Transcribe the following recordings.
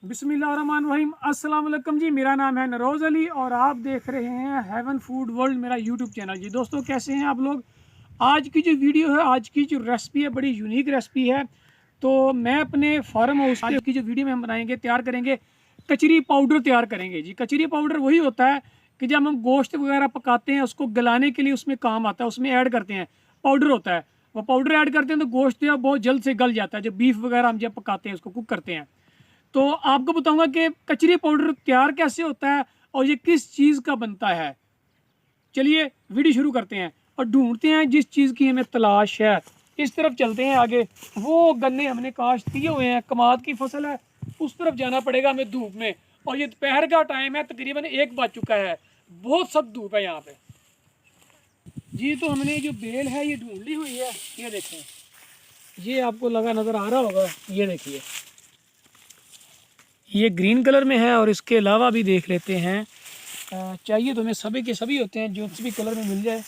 बिस्मिल्लाहिर्रहमानिर्रहीम। अस्सलाम वालेकुम जी, मेरा नाम है नरोज़ अली और आप देख रहे हैं हेवन फूड वर्ल्ड, मेरा यूट्यूब चैनल। जी दोस्तों, कैसे हैं आप लोग। आज की जो वीडियो है, आज की जो रेसिपी है, बड़ी यूनिक रेसिपी है। तो मैं अपने फार्म हाउस आज की जो वीडियो में हम बनाएंगे, तैयार करेंगे कचरी पाउडर तैयार करेंगे। जी कचरी पाउडर वही होता है कि जब हम गोश्त वगैरह पकाते हैं, उसको गलाने के लिए उसमें काम आता है, उसमें ऐड करते हैं, पाउडर होता है। वो पाउडर ऐड करते हैं तो गोश्त जो है बहुत जल्द से गल जाता है। जब बीफ वगैरह हम जब पकाते हैं, उसको कुक करते हैं, तो आपको बताऊंगा कि कचरी पाउडर तैयार कैसे होता है और ये किस चीज़ का बनता है। चलिए वीडियो शुरू करते हैं और ढूंढते हैं जिस चीज़ की हमें तलाश है। इस तरफ चलते हैं आगे। वो गन्ने हमने काश्त किए हुए हैं, कमाद की फसल है, उस तरफ जाना पड़ेगा हमें धूप में। और ये दोपहर का टाइम है, तकरीबन 1 बज चुका है, बहुत सख्त धूप है यहाँ पे। जी तो हमने जो बेल है ये ढूंढ ली हुई है। ये देखें, ये आपको लगा नज़र आ रहा होगा। ये देखिए, ये ग्रीन कलर में है और इसके अलावा भी देख लेते हैं। चाहिए तो हमें सभी के सभी होते हैं, जो भी कलर में मिल जाए।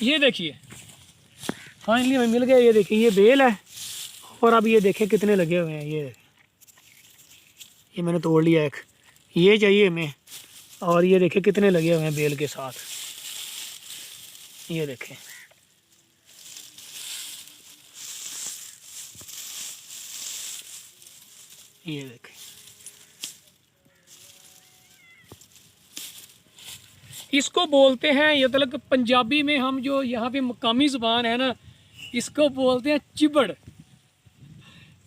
ये देखिए, फाइनली हमें मिल गया। ये देखिए, ये बेल है और अब ये देखें कितने लगे हुए हैं। ये मैंने तोड़ लिया एक। ये चाहिए हमें, और ये देखें कितने लगे हुए हैं बेल के साथ। ये देखें, ये देखें, इसको बोलते हैं, ये मतलब पंजाबी में हम जो यहाँ पे मकामी ज़ुबान है ना, इसको बोलते हैं चिबड़।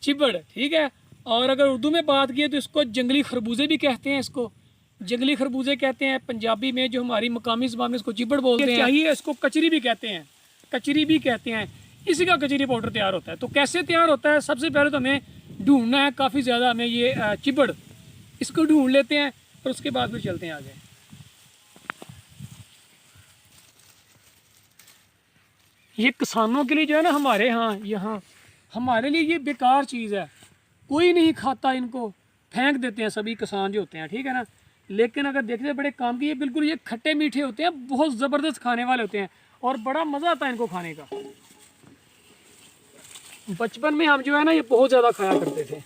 चिबड़, ठीक है। और अगर उर्दू में बात की तो इसको जंगली खरबूजे भी कहते हैं। इसको जंगली खरबूजे कहते हैं पंजाबी में, जो हमारी मकामी ज़ुबान में इसको चिबड़ बोलते हैं। चाहिए इसको कचरी भी कहते हैं, कचरी भी कहते हैं। इसी का कचरी पाउडर तैयार होता है। तो कैसे तैयार होता है, सबसे पहले तो हमें ढूंढना है काफ़ी ज़्यादा हमें ये चिबड़। इसको ढूंढ लेते हैं और उसके बाद फिर चलते हैं आगे। ये किसानों के लिए जो है ना, हमारे यहाँ हमारे लिए ये बेकार चीज़ है, कोई नहीं खाता इनको, फेंक देते हैं सभी किसान जो होते हैं, ठीक है ना। लेकिन अगर देखते बड़े काम की, ये बिल्कुल ये खट्टे मीठे होते हैं, बहुत ज़बरदस्त खाने वाले होते हैं और बड़ा मज़ा आता है इनको खाने का। बचपन में हम जो है ना, ये बहुत ज़्यादा खाया करते थे।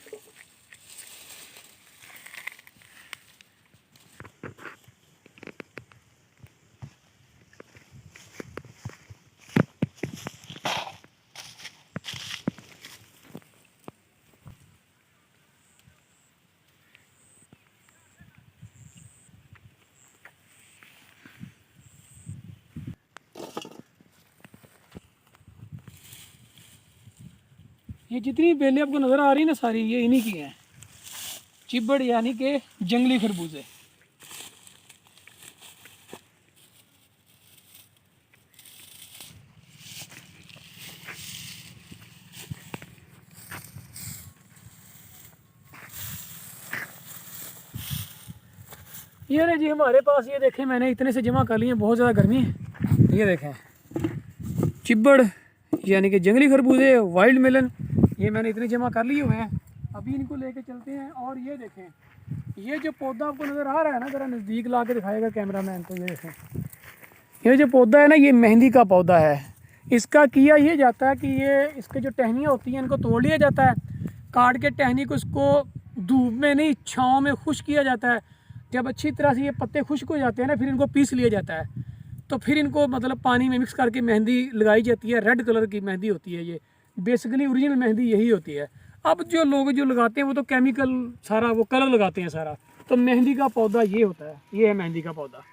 ये जितनी बेलें आपको नज़र आ रही है ना, सारी ये इन्हीं की हैं। चिबड़ यानी कि जंगली खरबूजे। ये रहे जी हमारे पास। ये देखें, मैंने इतने से जमा कर लिए हैं, बहुत ज़्यादा गर्मी है। ये देखें, चिबड़ यानी कि जंगली खरबूजे, वाइल्ड मेलन, ये मैंने इतने जमा कर लिए हुए हैं। अभी इनको लेके चलते हैं। और ये देखें, ये जो पौधा आपको नज़र आ रहा है ना, ज़रा नज़दीक ला के दिखाएगा कैमरामैन। तो ये देखें, ये जो पौधा है ना, ये मेहंदी का पौधा है। इसका किया ये जाता है कि ये इसके जो टहनियाँ होती हैं, इनको तोड़ लिया जाता है, काट के टहनी को इसको धूप में नहीं, छाँव में खुश्क किया जाता है। जब अच्छी तरह से ये पत्ते खुश्क हो जाते हैं ना, फिर इनको पीस लिया जाता है। तो फिर इनको मतलब पानी में मिक्स करके मेहंदी लगाई जाती है। रेड कलर की मेहंदी होती है ये, बेसिकली ओरिजिनल मेहंदी यही होती है। अब जो लोग जो लगाते हैं वो तो केमिकल सारा वो कलर लगाते हैं सारा। तो मेहंदी का पौधा ये होता है, ये है मेहंदी का पौधा।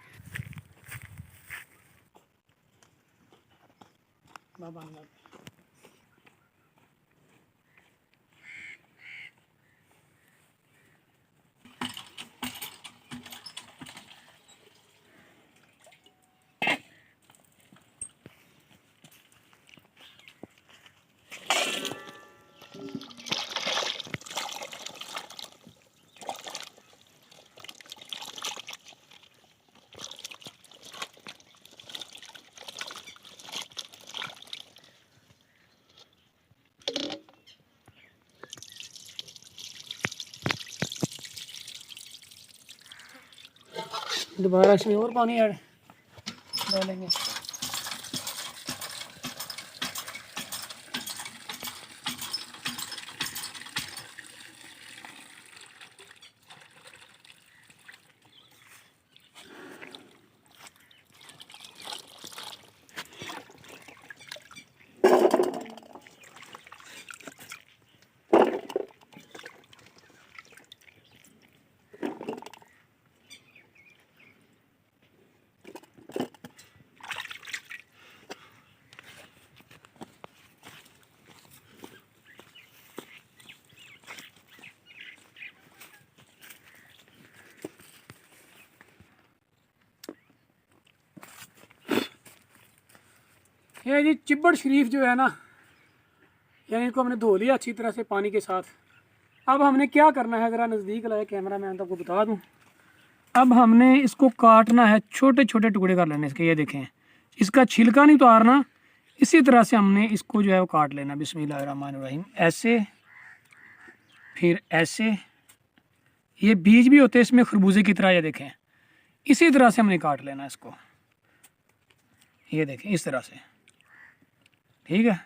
दोबारा इसमें और पानी ऐड डालेंगे। ये जी चिब्बड़ शरीफ जो है ना, यानी इनको हमने धो लिया अच्छी तरह से पानी के साथ। अब हमने क्या करना है, ज़रा नज़दीक लाया कैमरा, मैं आपको बता दूं। अब हमने इसको काटना है, छोटे छोटे टुकड़े कर लेने इसके। ये देखें, इसका छिलका नहीं उतारना, इसी तरह से हमने इसको जो है वो काट लेना। बिस्मिल्लाहिर्रहमानिर्रहीम। ऐसे, फिर ऐसे। ये बीज भी होते हैं इसमें खरबूजे की तरह, ये देखें इसी तरह से हमने काट लेना इसको। ये देखें इस तरह से, ठीक है।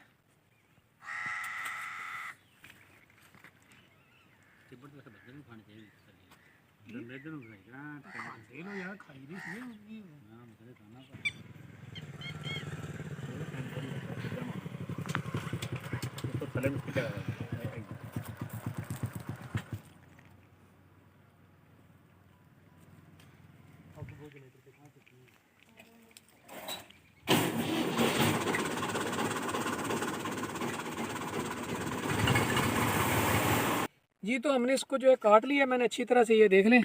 जी तो हमने इसको जो है काट लिया मैंने अच्छी तरह से, ये देख लें।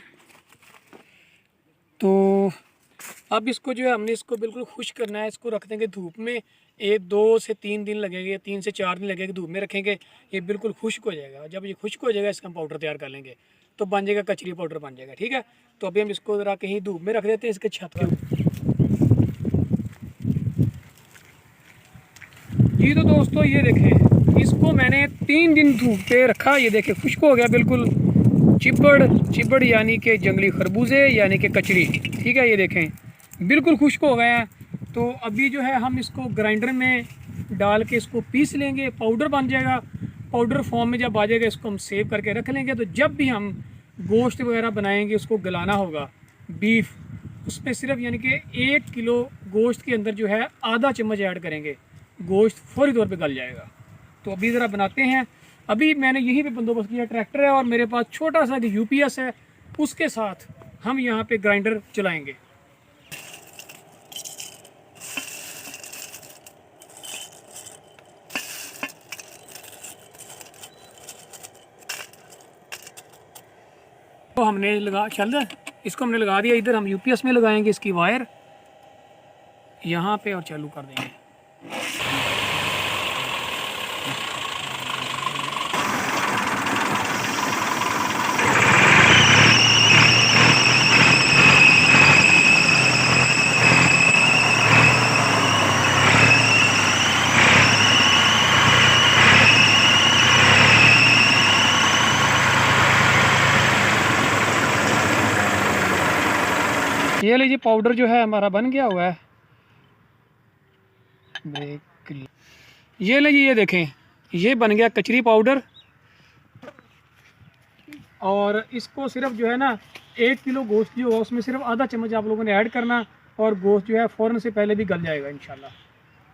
तो अब इसको जो है हमने इसको बिल्कुल खुश्क करना है। इसको रख देंगे धूप में, 2 से 3 दिन लगेंगे, 3 से 4 दिन लगेंगे। धूप में रखेंगे, ये बिल्कुल खुश्क हो जाएगा। जब ये खुश्क हो जाएगा इसका हम पाउडर तैयार कर लेंगे, तो बन जाएगा कचरी पाउडर बन जाएगा, ठीक है। तो अभी हम इसको ज़रा कहीं धूप में रख देते हैं, इसके छत के ऊपर। जी तो दोस्तों ये देखें, इसको मैंने 3 दिन धूप पे रखा। ये देखें खुश्क हो गया बिल्कुल। चिब्बड़ यानी कि जंगली खरबूजे यानी कि कचरी, ठीक है। ये देखें बिल्कुल खुश्क हो गए हैं। तो अभी जो है हम इसको ग्राइंडर में डाल के इसको पीस लेंगे, पाउडर बन जाएगा। पाउडर फॉर्म में जब आ जाएगा इसको हम सेव करके रख लेंगे। तो जब भी हम गोश्त वगैरह बनाएंगे, उसको गलाना होगा बीफ, उसमें सिर्फ यानी कि 1 किलो गोश्त के अंदर जो है आधा चम्मच ऐड करेंगे, गोश्त फौरी तौर पे गल जाएगा। तो अभी ज़रा बनाते हैं। अभी मैंने यहीं पे बंदोबस्त किया, ट्रैक्टर है और मेरे पास छोटा सा UPS है, उसके साथ हम यहाँ पे ग्राइंडर चलाएंगे। तो हमने इसको हमने लगा दिया। इधर हम UPS में लगाएंगे इसकी वायर यहाँ पे और चालू कर देंगे। ये लीजिए पाउडर जो है हमारा बन गया हुआ है। ये लीजिए, ये देखें ये बन गया कचरी पाउडर। और इसको सिर्फ जो है ना 1 किलो गोश्त जो है उसमें सिर्फ आधा चम्मच आप लोगों ने ऐड करना, और गोश्त जो है फ़ौरन से पहले भी गल जाएगा इंशाल्लाह।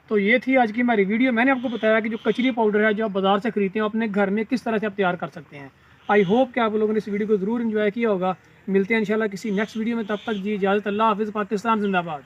तो ये थी आज की हमारी वीडियो। मैंने आपको बताया कि जो कचरी पाउडर है जो आप बाज़ार से खरीदते हैं, अपने घर में किस तरह से आप तैयार कर सकते हैं। आई होप कि आप लोगों ने इस वीडियो को ज़रूर एंजॉय किया होगा। मिलते हैं इंशाल्लाह किसी नेक्स्ट वीडियो में, तब तक जी इजाज़त। अल्लाह हाफ़िज़। पाकिस्तान जिंदाबाद।